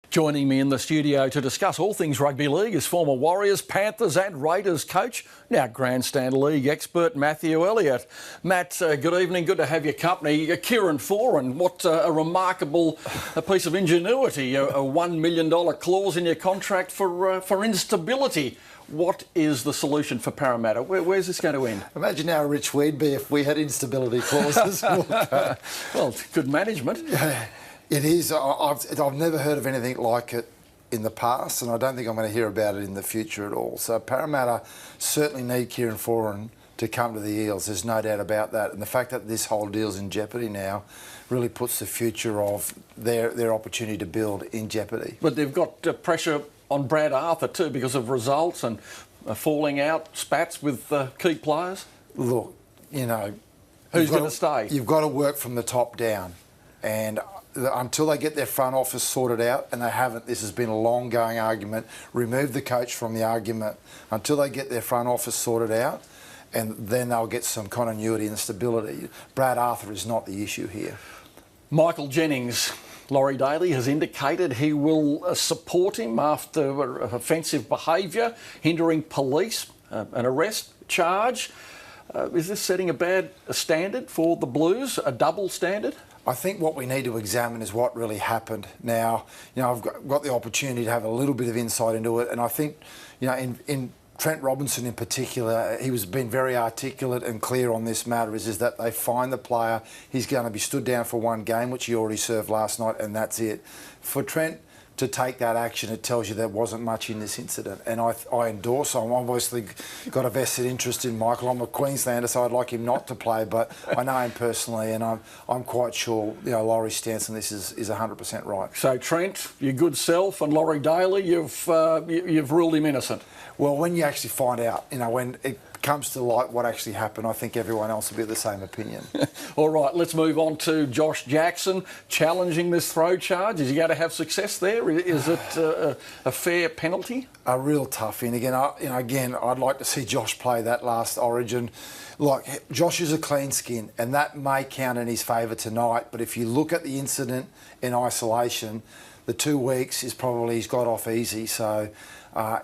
Joining me in the studio to discuss all things rugby league is former Warriors, Panthers and Raiders coach, now Grandstand League expert Matthew Elliott. Matt, good evening. Good to have your company. Kieran Foran, what a remarkable piece of ingenuity, a $1 million clause in your contract for instability. What is the solution for Parramatta? Where's this going to end? Imagine how rich we'd be if we had instability clauses. Well, good management. It is. I've never heard of anything like it in the past, and I don't think I'm going to hear about it in the future at all. So Parramatta certainly need Kieran Foran to come to the Eels. There's no doubt about that. And the fact that this whole deal's in jeopardy now really puts the future of their opportunity to build in jeopardy. But they've got pressure on Brad Arthur too because of results and falling out, spats with key players. Look, you know... Who's going to stay? You've got to work from the top down. And until they get their front office sorted out, and they haven't, this has been a long-going argument, remove the coach from the argument until they get their front office sorted out, and then they'll get some continuity and stability. Brad Arthur is not the issue here. Michael Jennings, Laurie Daly has indicated he will support him after offensive behaviour, hindering police, an arrest charge. Is this setting a bad standard for the Blues, a double standard? I think what we need to examine is what really happened. Now, you know, I've got the opportunity to have a little bit of insight into it, and I think, you know, in Trent Robinson in particular, he was been very articulate and clear on this matter, is that they find the player, he's going to be stood down for one game, which he already served last night, and that's it. For Trent to take that action, it tells you there wasn't much in this incident. And I endorse, I'm obviously got a vested interest in Michael. I'm a Queenslander, so I'd like him not to play, but I know him personally, and I'm quite sure, you know, Laurie's stance on this is 100% right. So Trent, your good self, and Laurie Daly, you've ruled him innocent. Well, when you actually find out, you know, when it comes to light what actually happened, I think everyone else will be of the same opinion. All right, let's move on to Josh Jackson challenging this throw charge. Is he going to have success there? Is it a fair penalty? A real tough in. Again, I'd like to see Josh play that last Origin. Like, Josh is a clean skin, and that may count in his favour tonight. But if you look at the incident in isolation, the 2 weeks is probably he's got off easy. So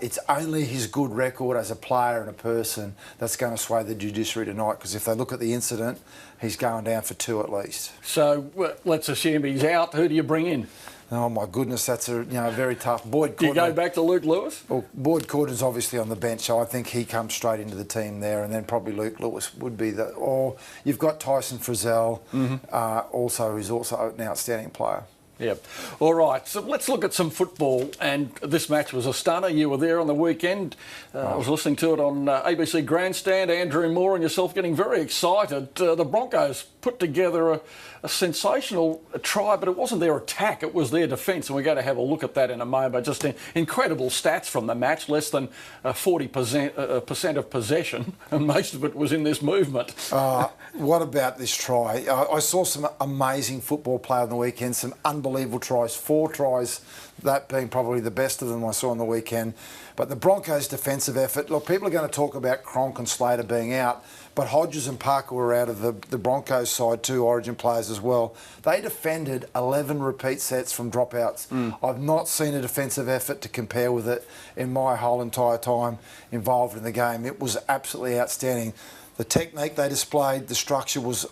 it's only his good record as a player and a person that's going to sway the judiciary tonight, because if they look at the incident, he's going down for 2 at least. So let's assume he's out. Who do you bring in? Oh my goodness, that's a very tough. Boyd. Do you go back to Luke Lewis? Well, Boyd Cordon's obviously on the bench, so I think he comes straight into the team there, and then probably Luke Lewis would be the. Or you've got Tyson Frizzell, who's also an outstanding player. Yeah. All right, so let's look at some football. And this match was a stunner. You were there on the weekend. I was listening to it on ABC Grandstand. Andrew Moore and yourself getting very excited. The Broncos put together a sensational try, but it wasn't their attack, it was their defence. And we're going to have a look at that in a moment. Just incredible stats from the match, less than 40% of possession, and most of it was in this movement. What about this try? I saw some amazing football play on the weekend, some unbelievable tries, 4 tries, that being probably the best of them I saw on the weekend. But the Broncos' defensive effort, look, people are going to talk about Cronk and Slater being out, but Hodges and Parker were out of the Broncos side, 2 Origin players as well. They defended 11 repeat sets from dropouts. I've not seen a defensive effort to compare with it in my whole entire time involved in the game. It was absolutely outstanding. The technique they displayed, the structure was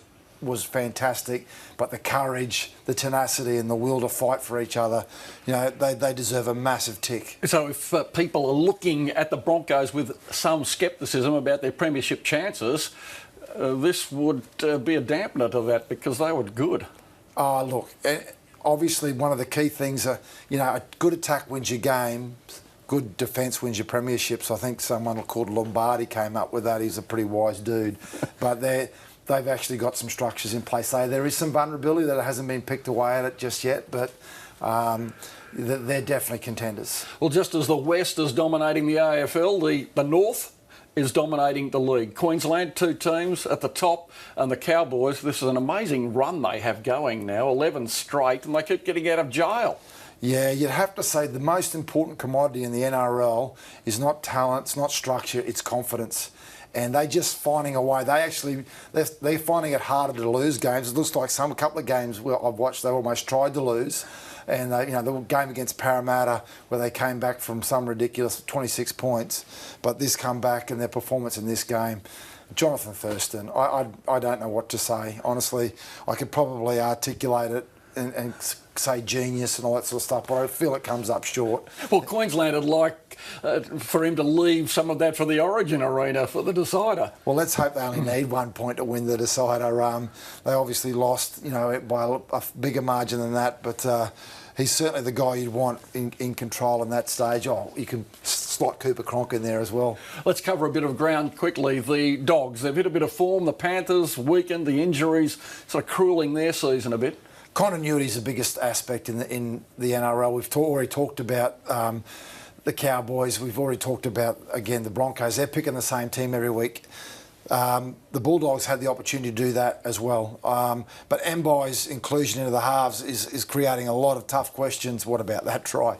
fantastic, but the courage, the tenacity and the will to fight for each other, you know, they deserve a massive tick. So if people are looking at the Broncos with some scepticism about their premiership chances, this would be a dampener to that, because they were good. Look, obviously one of the key things, you know, a good attack wins your game. Good defence wins your premierships. I think someone called Lombardi came up with that. He's a pretty wise dude. But they've actually got some structures in place. There is some vulnerability that hasn't been picked away at it just yet, but they're definitely contenders. Well, just as the West is dominating the AFL, the North is dominating the league. Queensland, 2 teams at the top, and the Cowboys, this is an amazing run they have going now, 11 straight, and they keep getting out of jail. Yeah, you'd have to say the most important commodity in the NRL is not talent, it's not structure, it's confidence. And they're just finding a way. They're finding it harder to lose games. It looks like a couple of games I've watched, they almost tried to lose. And the game against Parramatta where they came back from some ridiculous 26 points, but this comeback and their performance in this game, Jonathan Thurston, I don't know what to say. Honestly, I could probably articulate it and say genius and all that sort of stuff, but I feel it comes up short. Well, Queensland would like for him to leave some of that for the Origin arena for the decider. Well, let's hope they only need 1 point to win the decider. They obviously lost, by a bigger margin than that, but he's certainly the guy you'd want in control in that stage. Oh, you can slot Cooper Cronk in there as well. Let's cover a bit of ground quickly. The Dogs, they've hit a bit of form. The Panthers weakened, the injuries sort of cruelling their season a bit. Continuity is the biggest aspect in the NRL. We've already talked about the Cowboys. We've already talked about, again, the Broncos. They're picking the same team every week. The Bulldogs had the opportunity to do that as well. But Mbai's inclusion into the halves is creating a lot of tough questions. What about that try?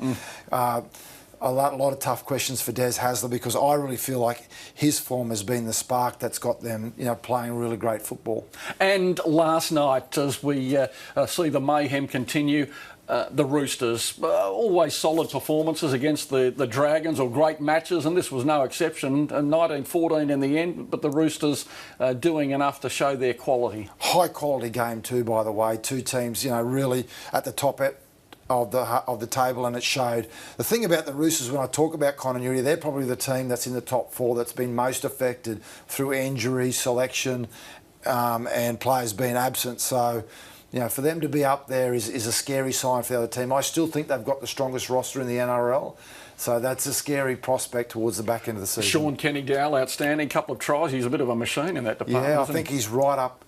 A lot of tough questions for Des Hasler, because I really feel like his form has been the spark that's got them, playing really great football. And last night, as we see the mayhem continue, the Roosters, always solid performances against the Dragons, or great matches, and this was no exception. 19-14 in the end, but the Roosters doing enough to show their quality. High quality game too, by the way. Two teams, really at the top of the table, and it showed. The thing about the Roosters, when I talk about continuity, they're probably the team that's in the top four that's been most affected through injury, selection, and players being absent. So, for them to be up there is a scary sign for the other team. I still think they've got the strongest roster in the NRL. So that's a scary prospect towards the back end of the season. Sean Kenny-Dowell, outstanding. Couple of tries. He's a bit of a machine in that department. Yeah, I think he's right up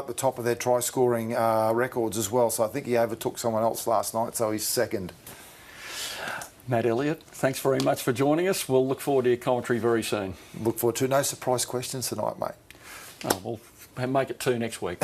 the top of their try-scoring records as well. So I think he overtook someone else last night, so he's second. Matt Elliott, thanks very much for joining us. We'll look forward to your commentary very soon. Look forward to no surprise questions tonight, mate. Oh, we'll make it 2 next week.